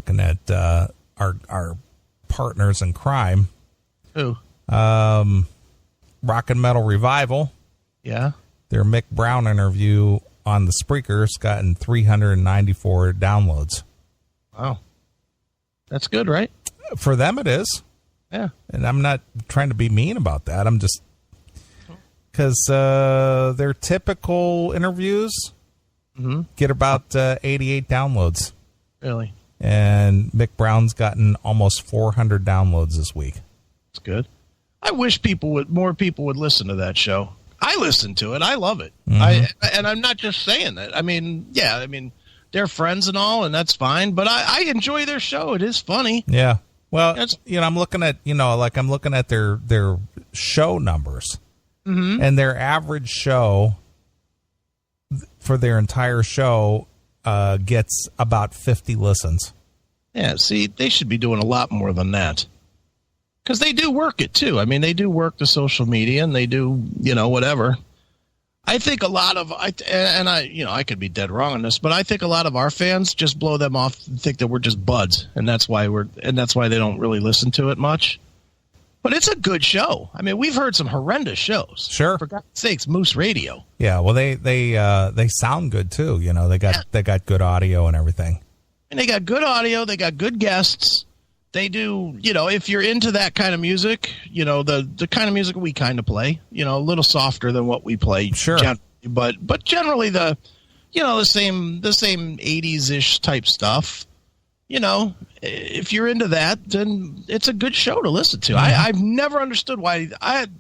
looking at our partners in crime. Who? Rockin Metal Revival. Yeah. Their Mick Brown interview on the Spreaker's gotten 394 downloads. Wow. That's good, right? For them, it is. Yeah. And I'm not trying to be mean about that. I'm just... Because their typical interviews get about 88 downloads. Really? And Mick Brown's gotten almost 400 downloads this week. That's good. I wish more people would listen to that show. I listen to it. I love it. And I'm not just saying that. I mean, yeah, they're friends and all, and that's fine. But I enjoy their show. It is funny. Yeah. Well, I'm looking at, I'm looking at their show numbers. Mm-hmm. And their average show for their entire show gets about 50 listens. Yeah, see, they should be doing a lot more than that. Because they do work it, too. I mean, they do work the social media, and they do, whatever. I think a lot of, I could be dead wrong on this, but I think a lot of our fans just blow them off and think that we're just buds, and that's why they don't really listen to it much. But it's a good show. I mean, we've heard some horrendous shows. Sure. For God's sakes, Moose Radio. Yeah, well, they sound good too. They got good audio and everything. And they got good audio. They got good guests. They do. If you're into that kind of music, the kind of music we kind of play. A little softer than what we play. Sure. But generally the same 80s-ish type stuff. If you're into that, then it's a good show to listen to. Mm-hmm. I've never understood why.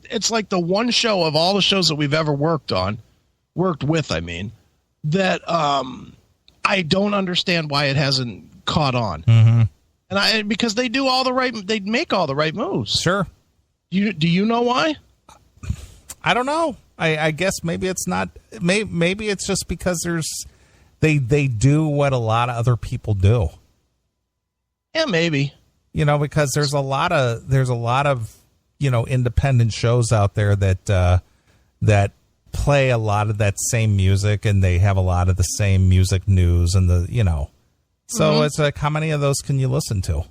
It's like the one show of all the shows that we've ever worked with, that I don't understand why it hasn't caught on. Mm-hmm. And because they do they make all the right moves. Sure. Do you know why? I don't know. I guess maybe it's not. Maybe it's just because they do what a lot of other people do. Yeah, maybe. Because there's a lot of independent shows out there that play a lot of that same music, and they have a lot of the same music news and So it's like, how many of those can you listen to?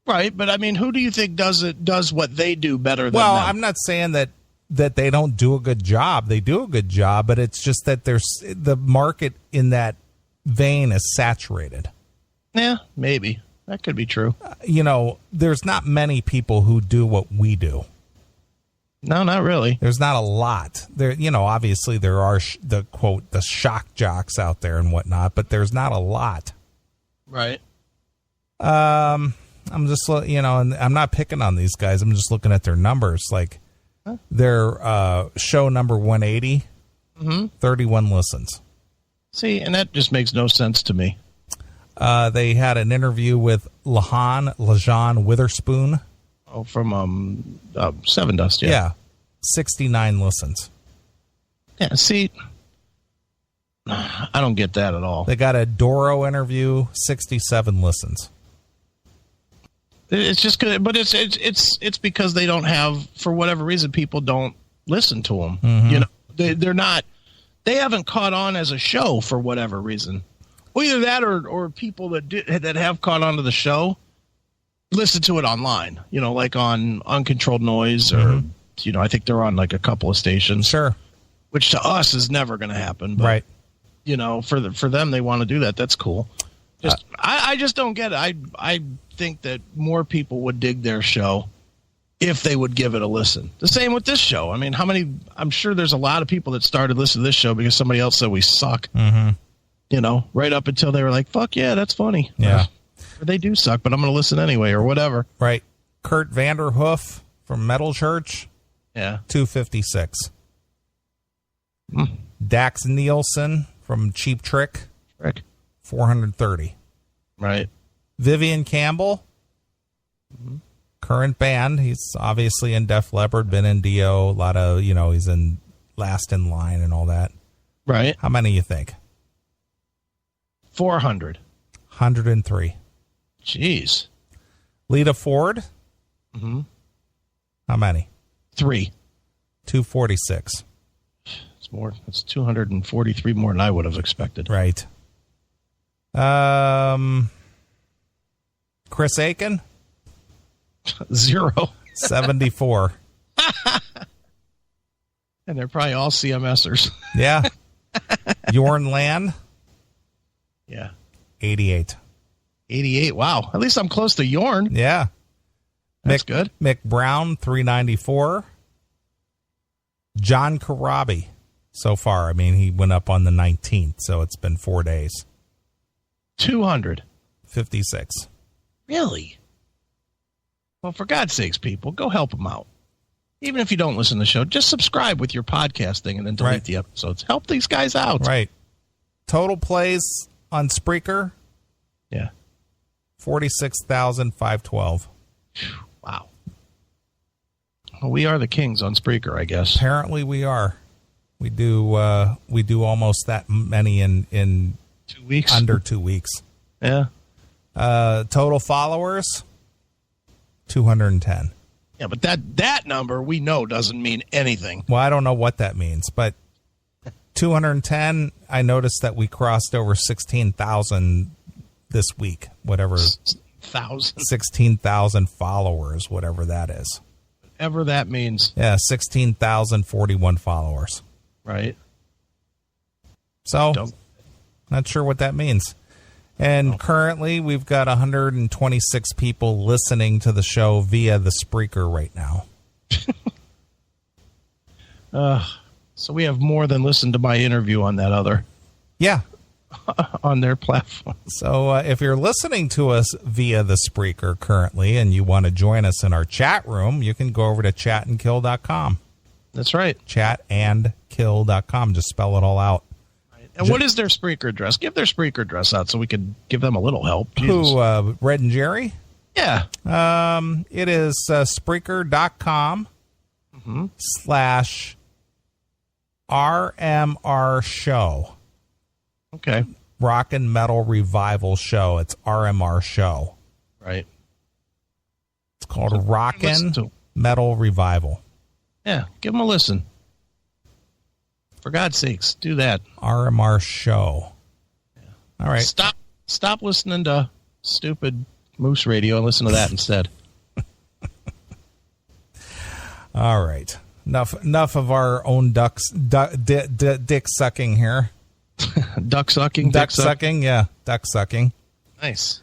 Right, but who do you think does what they do better than them? Well, I'm not saying that they don't do a good job. They do a good job, but it's just that the market in that vein is saturated. Yeah, maybe. That could be true. There's not many people who do what we do. No, not really. There's not a lot. There, obviously there are the shock jocks out there and whatnot, but there's not a lot. Right. I'm just, and I'm not picking on these guys. I'm just looking at their numbers. Like their show number 180, 31 listens. See, and that just makes no sense to me. They had an interview with Lajan Witherspoon. Oh, from Seven Dust, yeah. Yeah, 69 listens. Yeah, see, I don't get that at all. They got a Doro interview, 67 listens. It's just good, but it's because they don't have, for whatever reason, people don't listen to them. Mm-hmm. They haven't caught on as a show for whatever reason. Well, either that or people that have caught on to the show listen to it online, like on Uncontrolled Noise or, I think they're on like a couple of stations. Sure. Which to us is never going to happen. But, right. For them, they want to do that. That's cool. I just don't get it. I think that more people would dig their show if they would give it a listen. The same with this show. I'm sure there's a lot of people that started listening to this show because somebody else said we suck. Mm-hmm. Right up until they were like, fuck yeah, that's funny. Yeah. Or they do suck, but I'm going to listen anyway or whatever. Right. Kurt Vanderhoof from Metal Church. Yeah. 256. Dax Nielsen from Cheap Trick. 430. Right. Vivian Campbell. Current band. He's obviously in Def Leppard, been in Dio, a lot of, he's in Last in Line and all that. Right. How many you think? 400. 103. Jeez. Lita Ford. Mm-hmm. How many? 3. 246. It's more. It's 243 more than I would have expected. Right. Chris Aiken? 0. 74. And they're probably all CMSers. Yeah. Yorn Land? Yeah. 88. 88. Wow. At least I'm close to Yorn. Yeah. That's good. Mick Brown, 394. John Karabi so far. I mean, he went up on the 19th, so it's been 4 days. 200. 56. Really? Well, for God's sakes, people, go help them out. Even if you don't listen to the show, just subscribe with your podcasting and then delete the episodes. Help these guys out. Right. Total plays on Spreaker? Yeah. 46,512. Wow. Well, we are the kings on Spreaker, I guess. Apparently we are. We do almost that many in 2 weeks. Under 2 weeks. Yeah. Total followers 210. Yeah, but that number we know doesn't mean anything. Well, I don't know what that means, but 210, I noticed that we crossed over 16,000 this week, whatever. 16,000 followers, whatever that is. Whatever that means. Yeah, 16,041 followers. Right. So, not sure what that means. And currently, we've got 126 people listening to the show via the Spreaker right now. So we have more than listened to my interview on that other. Yeah. On their platform. So if you're listening to us via the Spreaker currently and you want to join us in our chat room, you can go over to chatandkill.com. That's right. Chatandkill.com. Just spell it all out. And what is their Spreaker address? Give their Spreaker address out so we could give them a little help. Jesus. Who, Red and Jerry? Yeah. It is Spreaker.com /RMR show. Okay. Rockin Metal Revival show. It's RMR show. Right. It's called Rockin Metal Revival. Yeah. Give them a listen. For God's sakes, do that. RMR show. Yeah. All right. Stop listening to stupid Moose Radio and listen to that instead. All right. Enough of our own dick sucking here. Duck sucking? Duck sucking, yeah. Duck sucking. Nice.